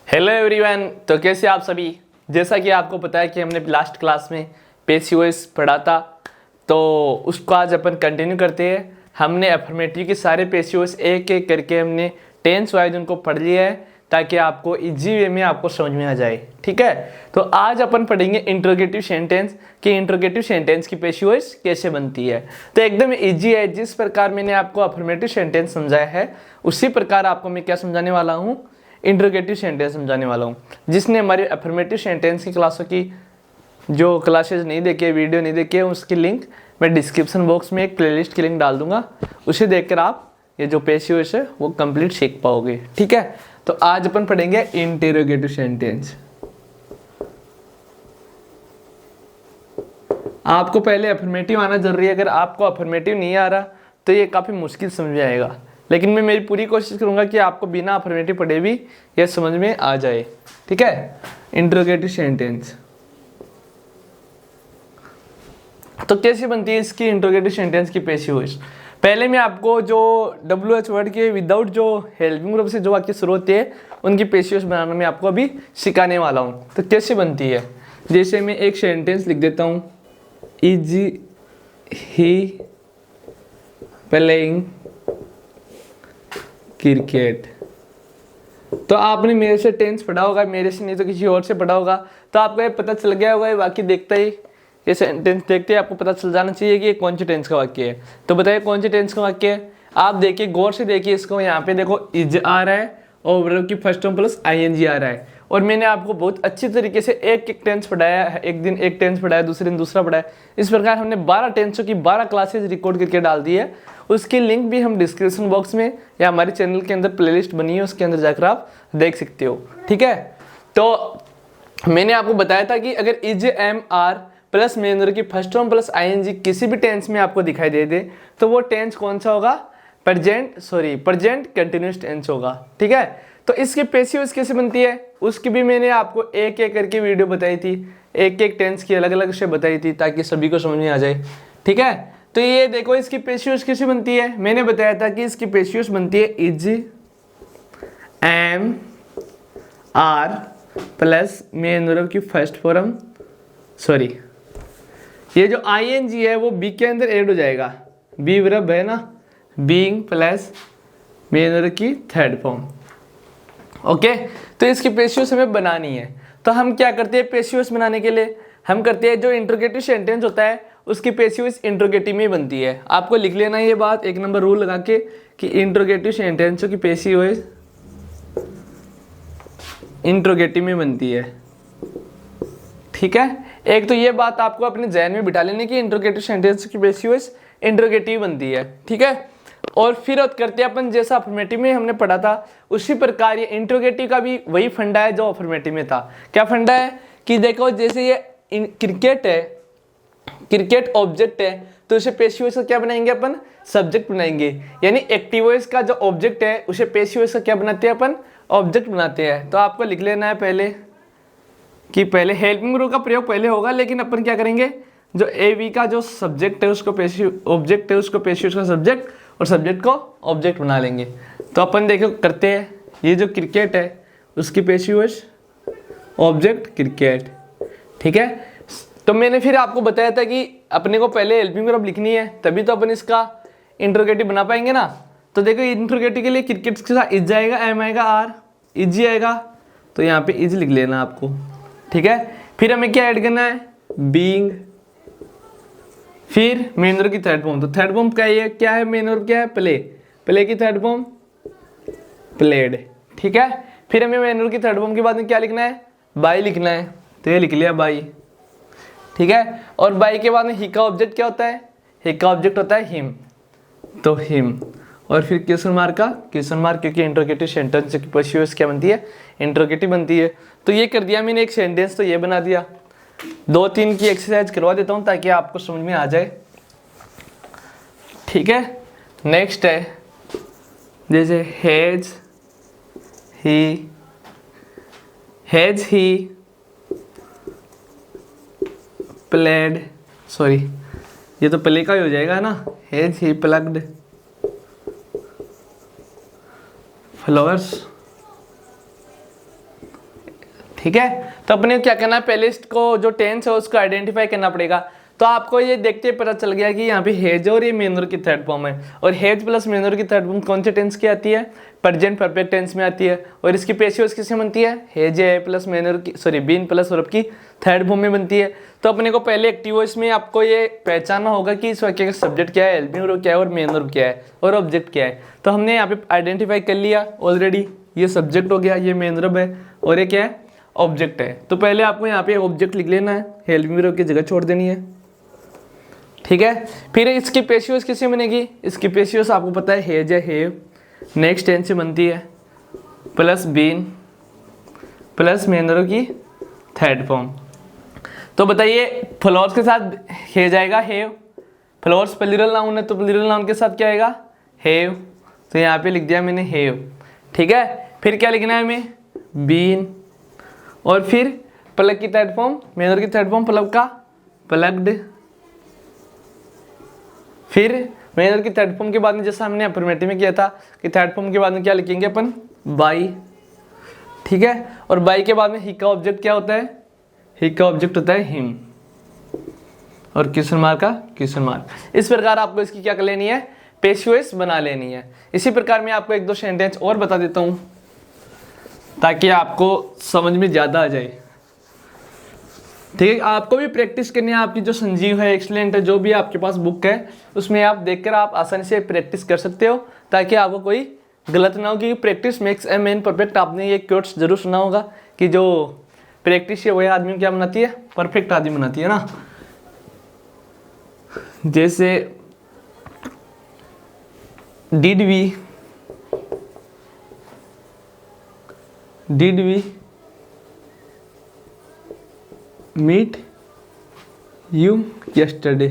Hello everyone. तो कैसे आप सभी। जैसा कि आपको पता है कि हमने लास्ट क्लास में पेशियोस पढ़ा था, तो उसको आज अपन कंटिन्यू करते हैं। हमने अफर्मेटिव के सारे पेशियोस एक एक करके हमने टेंस वाइज उनको पढ़ लिया है ताकि आपको इजी वे में आपको समझ में आ जाए। ठीक है, तो आज अपन पढ़ेंगे इंट्रोगेटिव सेंटेंस कि इंट्रोगेटिव सेंटेंस की पेशियोस कैसे बनती है। तो एकदम इजी है। जिस प्रकार मैंने आपको अफर्मेटिव सेंटेंस समझाया है उसी प्रकार आपको मैं क्या समझाने वाला हूँ, इंट्रोगेटिव सेंटेंस समझाने वाला हूँ। जिसने हमारे अफर्मेटिव सेंटेंस की क्लासों की जो क्लासेस नहीं देखे, वीडियो नहीं देखे, उसकी लिंक मैं डिस्क्रिप्शन बॉक्स में एक प्लेलिस्ट की लिंक डाल दूंगा। उसे देखकर आप ये जो पेशियोस है वो कंप्लीट सीख पाओगे। ठीक है, तो आज अपन पढ़ेंगे इंटरोगेटिव सेंटेंस। आपको पहले अफर्मेटिव आना जरूरी है। अगर आपको अफर्मेटिव नहीं आ रहा तो ये काफ़ी मुश्किल समझ में आएगा, लेकिन मैं मेरी पूरी कोशिश करूंगा कि आपको बिना अफर्मेटिव पढ़े भी ये समझ में आ जाए। ठीक है, इंटरोगेटिव सेंटेंस तो कैसे बनती है इसकी इंटरोगेटिव सेंटेंस की पेशियोस। पहले मैं आपको जो WH वर्ड के विदाउट जो हेल्पिंग वर्ब से जो वाक्य शुरू होते हैं उनकी पेशियोस बनाना मैं आपको अभी सिखाने वाला हूँ। तो कैसे बनती है, जैसे मैं एक सेंटेंस लिख देता हूँ, इज ही प्लेइंग क्रिकेट। तो आपने मेरे से टेंस पढ़ा होगा, मेरे से नहीं तो किसी और से पढ़ा होगा, तो आपको ये पता चल गया होगा। ये वाक्य देखता ही, ये सेंटेंस देखते ही आपको पता चल जाना चाहिए कि ये कौन से टेंस का वाक्य है। तो बताइए कौन से टेंस का वाक्य है। आप देखिए, गौर से देखिए इसको। यहाँ पे देखो इज आ रहा है और वर्ब की फर्स्ट फॉर्म प्लस ING आ रहा है। और मैंने आपको बहुत अच्छी तरीके से एक एक टेंस पढ़ाया है। एक दिन एक टेंस पढ़ाया, दूसरे दिन दूसरा पढ़ाया। इस प्रकार हमने 12 टेंसों की 12 क्लासेज रिकॉर्ड करके डाल दी है। उसकी लिंक भी हम डिस्क्रिप्शन बॉक्स में या हमारे चैनल के अंदर प्लेलिस्ट बनी है, उसके अंदर जाकर आप देख सकते हो। ठीक है, तो मैंने आपको बताया था कि अगर is am are plus main verb की फर्स्ट फॉर्म प्लस ING किसी भी टेंस में आपको दिखाई दे दे तो वो टेंस कौन सा होगा, प्रेजेंट कंटिन्यूअस टेंस होगा। ठीक है, तो इसकी पेशियोस कैसे बनती है उसकी भी मैंने आपको एक एक करके वीडियो बताई थी। एक एक टेंस की अलग अलग से बताई थी ताकि सभी को समझ में आ जाए। ठीक है, तो ये देखो इसकी पेशियोस कैसे बनती है। मैंने बताया था कि इसकी पेशियोस बनती है is am are plus main verb की फर्स्ट फॉर्म, ये जो ING है वो बी के अंदर ऐड हो जाएगा। बी वर्ब है ना, बीइंग प्लस मेन वर्ब की थर्ड फॉर्म। ओके, तो इसकी पेशियोस हमें बनानी है। तो हम क्या करते हैं पेशियोस बनाने के लिए, हम करते हैं जो इंट्रोगेटिव सेंटेंस होता है उसकी पेशियोस इंट्रोगेटिव में बनती है। आपको लिख लेना ये बात, एक नंबर रूल लगा के कि इंट्रोगेटिव सेंटेंसों की पेशियोस इंट्रोगेटिव में बनती है। ठीक है, एक तो ये बात आपको अपने जहन में बिठा लेने की इंट्रोगेटिव सेंटेंस की पेशियोस इंट्रोगेटिव बनती है। ठीक है, और फिर करते हैं अपन जैसा अफर्मेटिव में हमने पढ़ा था उसी प्रकार ये इंट्रोगेटिव का भी वही फंडा है जो अफर्मेटिव में था। क्या फंडा है कि देखो, जैसे ये क्रिकेट है, क्रिकेट ऑब्जेक्ट है, तो उसे पेशियोस का क्या बनाएंगे अपन, सब्जेक्ट बनाएंगे। यानी एक्टिव वॉइस का जो ऑब्जेक्ट है उसे पेशियोस का क्या बनाते हैं अपन, ऑब्जेक्ट बनाते हैं। तो आपको लिख लेना है पहले कि पहले हेल्पिंग वर्ब का प्रयोग पहले होगा, लेकिन अपन क्या करेंगे, जो AV का जो सब्जेक्ट है उसको ऑब्जेक्ट है उसको पेशियोस का सब्जेक्ट और सब्जेक्ट को ऑब्जेक्ट बना लेंगे। तो अपन देखो करते हैं, ये जो क्रिकेट है उसकी पेशियोस ऑब्जेक्ट क्रिकेट। ठीक है, तो मैंने फिर आपको बताया था कि अपने को पहले हेल्पिंग वर्ब लिखनी है तभी तो अपन इसका इंट्रोगेटिव बना पाएंगे ना। तो देखो इंट्रोगेटिव के लिए क्रिकेट के साथ इज आएगा, एम आएगा, आर, इज आएगा, तो यहाँ पे इज लिख लेना आपको। ठीक है, फिर हमें क्या ऐड करना है, बीइंग, फिर मेन वर्ब की थर्ड फॉर्म। तो थर्ड फॉर्म क्या है मेन वर्ब क्या है, प्ले की थर्ड फॉर्म प्लेड। ठीक है, फिर हमें मेन वर्ब की थर्ड फॉर्म के बाद में क्या लिखना है, बाई लिखना है। तो ये लिख लिया बाई। ठीक है, और बाई के बाद में ही का ऑब्जेक्ट क्या होता है, ही का ऑब्जेक्ट होता है हिम, तो हिम। और फिर क्वेश्चन मार्क क्योंकि इंट्रोगेटिव सेंटेंस की पेशियोस क्या बनती है, इंट्रोगेटिव बनती है। तो ये कर दिया मैंने एक सेंटेंस, तो ये बना दिया। 2-3 की एक्सरसाइज करवा देता हूँ ताकि आपको समझ में आ जाए। ठीक है, नेक्स्ट है जैसे हैज ही प्लेड, ये तो प्ले का ही हो जाएगा ना, हैज ही प्लग्ड फ्लावर्स ठीक है। तो अपने को क्या करना है, पहले इसको जो टेंस है उसको आइडेंटिफाई करना पड़ेगा। तो आपको ये देखते पता चल गया कि यहाँ पे हेज और ये मेन वर्ब की थर्ड फॉर्म है, और हेज प्लस मेन वर्ब की थर्ड फॉर्म कौन से टेंस की आती है, प्रेजेंट परफेक्ट टेंस में आती है। और इसकी पेशियोस किससे बनती है, हेज है प्लस मेन वर्ब की, सॉरी बीन प्लस वर्ब की थर्ड फॉर्म में बनती है। तो अपने को पहले एक्टिव वॉइस में आपको ये पहचानना होगा कि इस वाक्य का सब्जेक्ट क्या है, हेल्पिंग वर्ब क्या है, और मेन वर्ब क्या है, और ऑब्जेक्ट क्या है। तो हमने यहाँ पे आइडेंटिफाई कर लिया ऑलरेडी, ये सब्जेक्ट हो गया, ये मेन वर्ब है, और ये क्या है, ऑब्जेक्ट है। तो पहले आपको यहाँ पे ऑब्जेक्ट लिख लेना है, हेल्पिंग वर्ब की जगह छोड़ देनी है, ठीक है। फिर इसकी पेशियोस किससे बनेगी, इसकी पेशियोस आपको पता है हेज है, हेव नेक्स्ट टेंस से बनती है, plus been plus main verb की थर्ड फॉर्म। तो बताइए फ्लोर्स के साथ हेज आएगा, हेव, फ्लोर्स प्लूरल नाउन है तो प्लूरल नाउन के साथ क्या आएगा, हेव। तो यहाँ पे लिख दिया मैंने हेव, ठीक है। फिर क्या लिखना है हमें, बीन, और फिर प्लग की थर्ड फॉर्म, मेन वर्ब की थर्ड फॉर्म प्लग का, प्लग्ड। फिर मेन वर्ब की थर्ड फॉर्म के बाद में जैसा हमने अफर्मेटिव में किया था कि थर्ड फॉर्म के बाद में क्या लिखेंगे अपन, बाई, ठीक है। और बाई के बाद में ही का ऑब्जेक्ट क्या होता है, ही का ऑब्जेक्ट होता है हिम, और क्वेश्चन मार्क का क्वेश्चन मार्क। इस प्रकार आपको इसकी क्या कर लेनी है, पेशियोस बना लेनी है। इसी प्रकार मैं आपको एक दो सेंटेंस और बता देता हूँ ताकि आपको समझ में ज़्यादा आ जाए, ठीक है। आपको भी प्रैक्टिस करनी है, आपकी जो संजीव है, एक्सीलेंट है, जो भी आपके पास बुक है उसमें आप देखकर आप आसानी से प्रैक्टिस कर सकते हो ताकि आपको कोई गलत ना हो, क्योंकि practice makes a man perfect. आपने ये कोट्स जरूर सुना होगा कि जो प्रैक्टिस है वही आदमी क्या बनाती है, परफेक्ट आदमी बनाती है ना। जैसे did we meet you yesterday,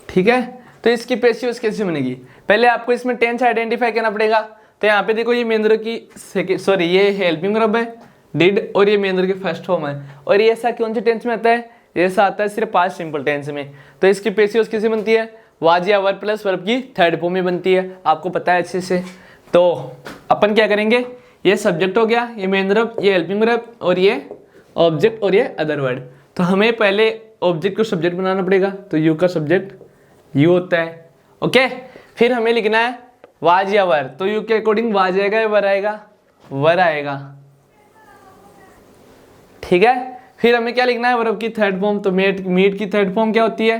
ठीक है। तो इसकी पेशियोस कैसे बनेगी, पहले आपको इसमें टेंस आइडेंटिफाई करना पड़ेगा। तो यहाँ पे देखो ये मेन वर्ब की सॉरी ये हेल्पिंग वर्ब है डिड, और ये मेन वर्ब की फर्स्ट फॉर्म है। और ये ऐसा कौन से टेंस में आता है, ये ऐसा आता है सिर्फ पास्ट सिंपल टेंस में। तो इसकी पेशियोस कैसे बनती है, वाज या वर प्लस वर्ब की थर्ड फॉर्म में बनती है, आपको पता है अच्छे से। तो अपन क्या करेंगे, ये सब्जेक्ट हो गया, ये मेन वर्ब, ये हेल्पिंग वर्ब, और ये ऑब्जेक्ट, और ये अदर वर्ड। तो हमें पहले ऑब्जेक्ट को सब्जेक्ट बनाना पड़ेगा, तो यू का सब्जेक्ट यू होता है, ओके। फिर हमें लिखना है वाज या वर, तो यू के अकॉर्डिंग वाज आएगा या वर आएगा, वर आएगा, ठीक है। फिर हमें क्या लिखना है, वर्ब की थर्ड फॉर्म, तो मीट की थर्ड फॉर्म क्या होती है,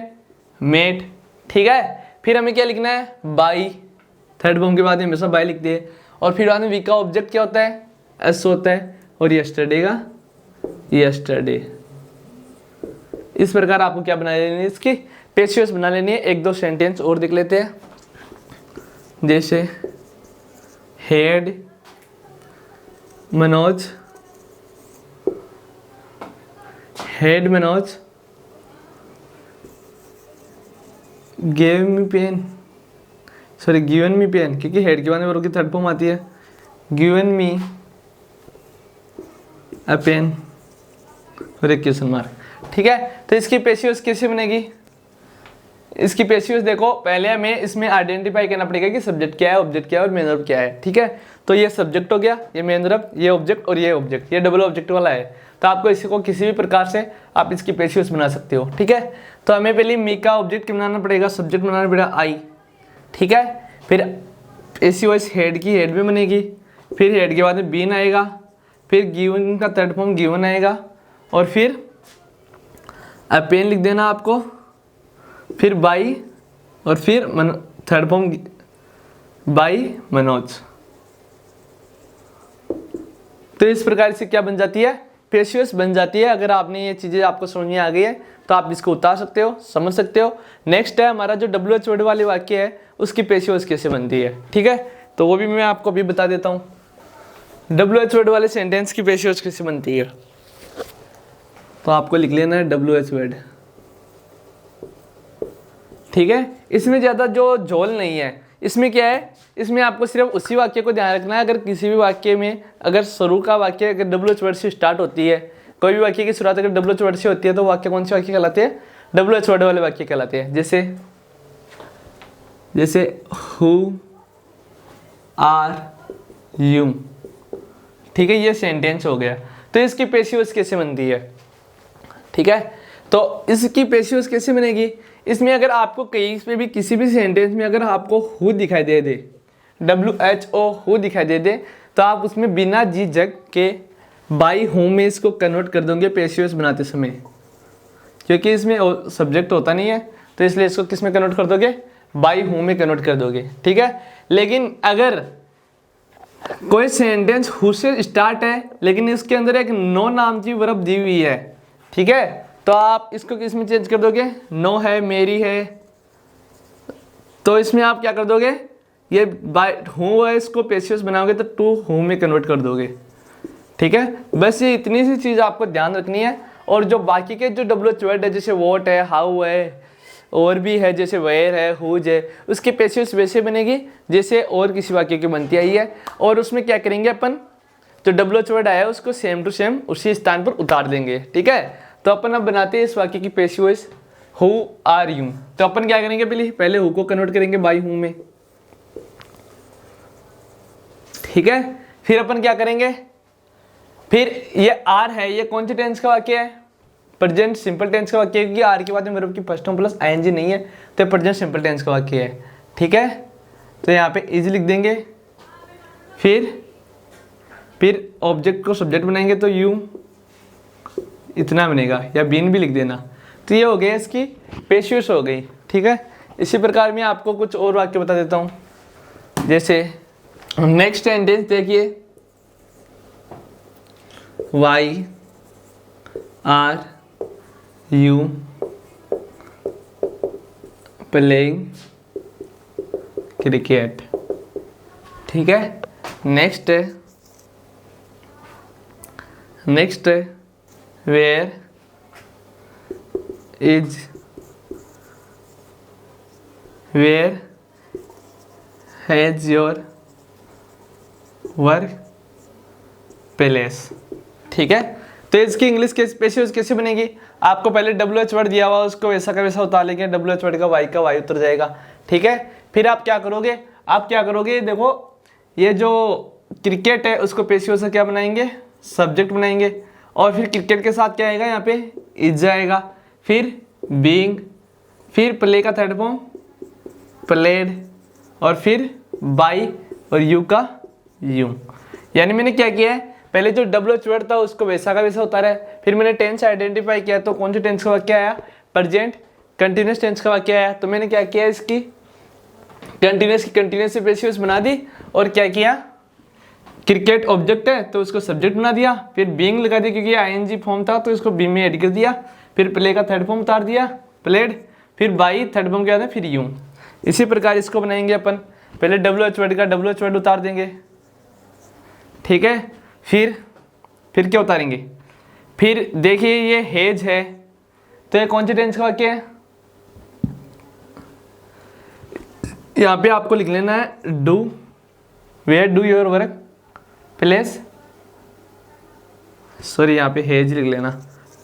मेट, ठीक है। फिर हमें क्या लिखना है, बाई, थर्ड फॉर्म के बाद हमेशा बाई लिखते हैं। और फिर बाद में वी का ऑब्जेक्ट क्या होता है, एस होता है, और यस्टरडे का यस्टरडे। इस प्रकार आपको क्या बना लेनी है, इसकी पेशियोस बना लेनी है। एक दो सेंटेंस और देख लेते हैं, जैसे had Manoj given me pen, क्योंकि हेड के बाद में वर्ब की थर्ड फॉर्म आती है, गिवन मी अ पेन, और एक क्वेश्चन मार्क, ठीक है। तो इसकी पेशियोस कैसे बनेगी, इसकी पेशियोस देखो, पहले हमें इसमें आइडेंटिफाई करना पड़ेगा कि सब्जेक्ट क्या है, ऑब्जेक्ट क्या है, और मेन वर्ब क्या है, ठीक है। तो ये सब्जेक्ट हो गया, ये मेन वर्ब, ये ऑब्जेक्ट, और ये ऑब्जेक्ट, ये डबल ऑब्जेक्ट वाला है। तो आपको इसको किसी भी प्रकार से आप इसकी पेशियोस बना सकते हो, ठीक है। तो हमें पहले मी का ऑब्जेक्ट बनाना पड़ेगा, सब्जेक्ट बनाना पड़ेगा आई, ठीक है। फिर पेशियोस हेड की हेड में बनेगी, फिर हेड के बाद में बीन आएगा, फिर गिवन का थर्ड फॉर्म गिवन आएगा, और फिर पेन लिख देना आपको, फिर बाई, और फिर थर्ड फॉर्म बाई मनोज। तो इस प्रकार से क्या बन जाती है, पेशियोस बन जाती है। अगर आपने ये चीज़ें आपको समझ में आ गई है तो आप इसको उतार सकते हो, समझ सकते हो। नेक्स्ट है हमारा जो WH वर्ड वाले वाक्य है उसकी पेशियोस कैसे बनती है, ठीक है। तो वो भी मैं आपको अभी बता देता हूँ, WH वर्ड वाले सेंटेंस की पेशियोस कैसे बनती है। तो आपको लिख लेना है WH वर्ड, ठीक है। इसमें ज़्यादा जो झोल नहीं है, इसमें क्या है, इसमें आपको सिर्फ उसी वाक्य को ध्यान रखना है। अगर किसी भी वाक्य में अगर शुरू का वाक्य अगर WH वर्ड से स्टार्ट होती है, कोई भी वाक्य की शुरुआत अगर WH वर्ड से होती है तो वाक्य कौन से वाक्य कहलाते हैं, WH वर्ड वाले वाक्य कहलाते हैं। जैसे हु आर यू, ठीक है, ये सेंटेंस हो गया। तो इसकी पेशिव वॉइस कैसे बनती है, ठीक है, तो इसकी पेशिव वॉइस कैसे बनेगी, इसमें अगर आपको कहीं पे भी किसी भी सेंटेंस में अगर आपको हु दिखाई दे दे, WHO हु दिखाई दे दे, तो आप उसमें बिना झिझक के बाई हूँ में इसको कन्वर्ट कर दोगे पेशिव वॉइस बनाते समय, क्योंकि इसमें सब्जेक्ट होता नहीं है, तो इसलिए इसको किस में कन्वर्ट कर दोगे, बाई हूँ में कन्वर्ट कर दोगे, ठीक है। लेकिन अगर कोई सेंटेंस हु से स्टार्ट है लेकिन इसके अंदर एक नो नाम की वर्ब दी हुई है, ठीक है, तो आप इसको किस में चेंज कर दोगे, नो है, मेरी है, तो इसमें आप क्या कर दोगे, ये बाय हूँ है इसको पेशिव वॉइस बनाओगे तो टू हूँ में कन्वर्ट कर दोगे, ठीक है। बस ये इतनी सी चीज़ आपको ध्यान रखनी है। और जो बाकी के जो WH वर्ड है, जैसे वॉट है, हाउ है, और भी है, जैसे वेयर है, हुज है, उसकी पेशिव वॉइस वैसे बनेगी जैसे और किसी वाक्य की बनती आई है। और उसमें क्या करेंगे अपन, जो WH वर्ड आया है उसको सेम टू सेम उसी स्थान पर उतार देंगे, ठीक है। तो अपन अब बनाते हैं इस वाक्य की पेशिव वॉइस, हु आर यू। तो अपन क्या करेंगे, पहले हु को कन्वर्ट करेंगे बाई हूँ में, ठीक है। फिर अपन क्या करेंगे, फिर ये आर है, ये कौन से टेंस का वाक्य है, प्रेजेंट सिंपल टेंस का वाक्य है, क्योंकि आर के बाद में वर्ब की फर्स्ट फॉर्म प्लस आईएनजी नहीं है, तो प्रेजेंट सिंपल टेंस का वाक्य है, ठीक है। तो यहाँ पे इज लिख देंगे, फिर ऑब्जेक्ट को सब्जेक्ट बनाएंगे तो यू इतना बनेगा, या बीन भी लिख देना। तो ये हो गया इसकी पेशिव वॉइस हो गई, ठीक है। इसी प्रकार मैं आपको कुछ और वाक्य बता देता हूँ, जैसे नेक्स्ट सेंटेंस देखिए, why are you playing cricket, ठीक है। Next where has your work place, ठीक है। तो इसकी इंग्लिश के पेशिव वॉइस कैसे बनेगी, आपको पहले WH वर्ड दिया हुआ उसको वैसा का वैसा उतार लेंगे, WH वर्ड का वाई उतर जाएगा, ठीक है। फिर आप क्या करोगे, देखो ये जो क्रिकेट है उसको पेशिव वॉइस से क्या बनाएंगे, सब्जेक्ट बनाएंगे, और फिर क्रिकेट के साथ क्या आएगा, यहाँ पे इज जाएगा, फिर बीइंग, फिर प्ले का थर्ड फॉर्म प्लेड, और फिर बाई और यू का यू। यानी मैंने क्या किया है, पहले जो WH वर्ड था उसको वैसा का वैसा उतारा है, फिर मैंने टेंस आइडेंटिफाई किया, तो कौन से टेंस का वाक्य आया, प्रेजेंट कंटिन्यूस टेंस का वाक्य आया। तो मैंने क्या किया, इसकी कंटिन्यूस से पेशिव वॉइस बना दी, और क्या किया, क्रिकेट ऑब्जेक्ट है तो उसको सब्जेक्ट बना दिया, फिर बीइंग लगा दिया क्योंकि आईएनजी फॉर्म था तो इसको बी में ऐड कर दिया, फिर प्ले का थर्ड फॉर्म उतार दिया प्लेड, फिर बाई थर्ड फॉर्म क्या था, फिर यू। इसी प्रकार इसको बनाएंगे अपन, पहले WH वर्ड का WH वर्ड उतार देंगे, ठीक है। फिर क्या उतारेंगे, फिर देखिए ये हेज है, तो ये कौन से टेंस का वाक्य है, यहाँ पे आपको लिख लेना है do, where do your work place, sorry यहाँ पे हेज लिख लेना,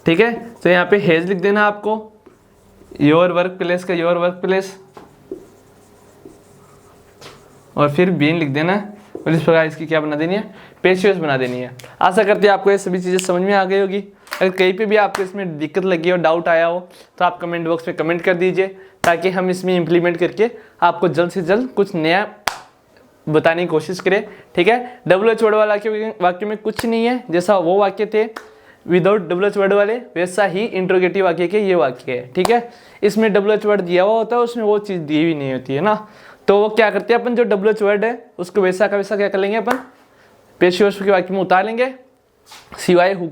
ठीक है। तो यहाँ पे हेज लिख देना आपको, योर वर्क प्लेस का योर वर्क प्लेस, और फिर बीन लिख देना, और इस प्रकार इसकी क्या बना देनी है, पेशिव वॉइस बना देनी है। आशा करते हैं आपको ये सभी चीज़ें समझ में आ गई होगी। अगर कहीं पे भी आपको इसमें दिक्कत लगी हो, डाउट आया हो, तो आप कमेंट बॉक्स में कमेंट कर दीजिए, ताकि हम इसमें इम्प्लीमेंट करके आपको जल्द से जल्द कुछ नया बताने की कोशिश करें, ठीक है। WH वर्ड वाला वाक्य में कुछ नहीं है, जैसा वो वाक्य थे विदाउट WH वर्ड वाले, वैसा ही इंट्रोगेटिव वाक्य के ये वाक्य है, ठीक है। इसमें WH वर्ड दिया हुआ होता है, उसमें वो चीज़ दी हुई नहीं होती है ना, तो वो क्या करते हैं अपन, जो WH वर्ड है उसको वैसा का वैसा क्या कर लेंगे अपन, पेशिव वॉइस के वाक्य में उतार लेंगे, सिवाय हु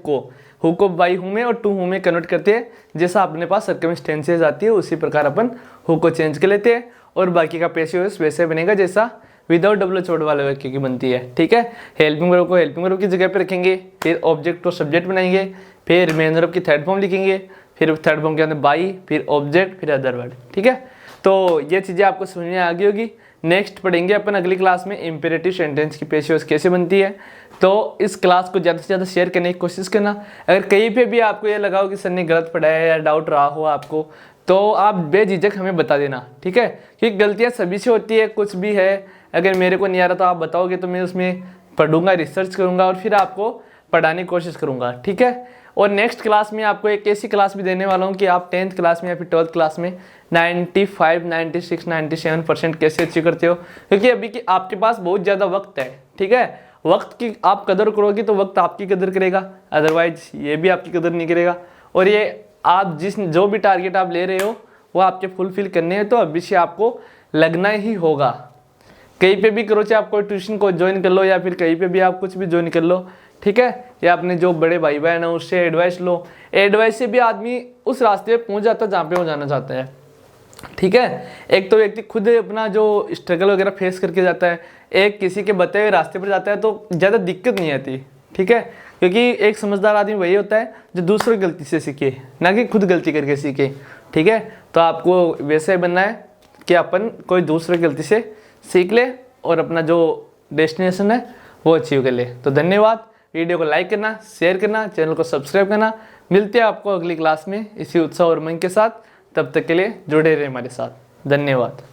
को बाई हूँ में और टू हूँ में कन्वर्ट करते हैं, जैसा अपने पास सर्कमस्टेंसेस आती है उसी प्रकार अपन हु को चेंज कर लेते हैं, और बाकी का पेशिव वॉइस वैसे बनेगा जैसा विदाउट WH वर्ड वाले वाक्य की बनती है, ठीक है। हेल्पिंग वर्ब को हेल्पिंग वर्ब की जगह पे रखेंगे, फिर ऑब्जेक्ट को सब्जेक्ट बनाएंगे, फिर मेन वर्ब की थर्ड फॉर्म लिखेंगे, फिर थर्ड फॉर्म के अंदर बाई, फिर ऑब्जेक्ट, फिर अदर वर्ड, ठीक है। तो ये चीज़ें आपको समझ में आ गई होगी। नेक्स्ट पढ़ेंगे अपन अगली क्लास में इम्पेरेटिव सेंटेंस की पेशिव वॉइस कैसे बनती है। तो इस क्लास को ज़्यादा से ज़्यादा शेयर करने की कोशिश करना। अगर कहीं पे भी आपको ये लगा हो कि सर ने गलत पढ़ाया है या डाउट रहा हो आपको, तो आप बेझिझक हमें बता देना, ठीक है। क्योंकि गलतियाँ सभी से होती है, कुछ भी है, अगर मेरे को नहीं आ रहा तो आप बताओगे तो मैं उसमें पढ़ूंगा, रिसर्च करूंगा और फिर आपको पढ़ाने की कोशिश करूंगा, ठीक है। और नेक्स्ट क्लास में आपको एक ऐसी क्लास भी देने वाला हूँ कि आप 10th क्लास में या फिर 12th क्लास में 95, 96, 97% कैसे अचीव करते हो, क्योंकि अभी की आपके पास बहुत ज़्यादा वक्त है, ठीक है। वक्त की आप कदर करोगे तो वक्त आपकी कदर करेगा, अदरवाइज ये भी आपकी कदर नहीं करेगा। और ये आप जो भी टारगेट आप ले रहे हो वो आपके फुलफिल करने हैं, तो अभी से आपको लगना ही होगा। कहीं पे भी करो, चाहे आप कोई ट्यूशन को ज्वाइन कर लो या फिर कहीं पे भी आप कुछ भी ज्वाइन कर लो, ठीक है। या अपने जो बड़े भाई बहन है उससे एडवाइस लो, एडवाइस से भी आदमी उस रास्ते पे पहुंच जाता है जहाँ पे वो जाना चाहता है, ठीक है। एक तो व्यक्ति खुद अपना जो स्ट्रगल वगैरह फेस करके जाता है, एक किसी के बताए हुए रास्ते पर जाता है तो ज़्यादा दिक्कत नहीं आती, ठीक है। क्योंकि एक समझदार आदमी वही होता है जो दूसरों की गलती से सीखे, ना कि खुद गलती करके सीखे, ठीक है। तो आपको वैसे बनना है कि अपन कोई दूसरे की गलती से सीख ले और अपना जो डेस्टिनेशन है वो अचीव कर ले। तो धन्यवाद, वीडियो को लाइक करना, शेयर करना, चैनल को सब्सक्राइब करना। मिलते हैं आपको अगली क्लास में इसी उत्साह और उमंग के साथ। तब तक के लिए जुड़े रहे हमारे साथ। धन्यवाद।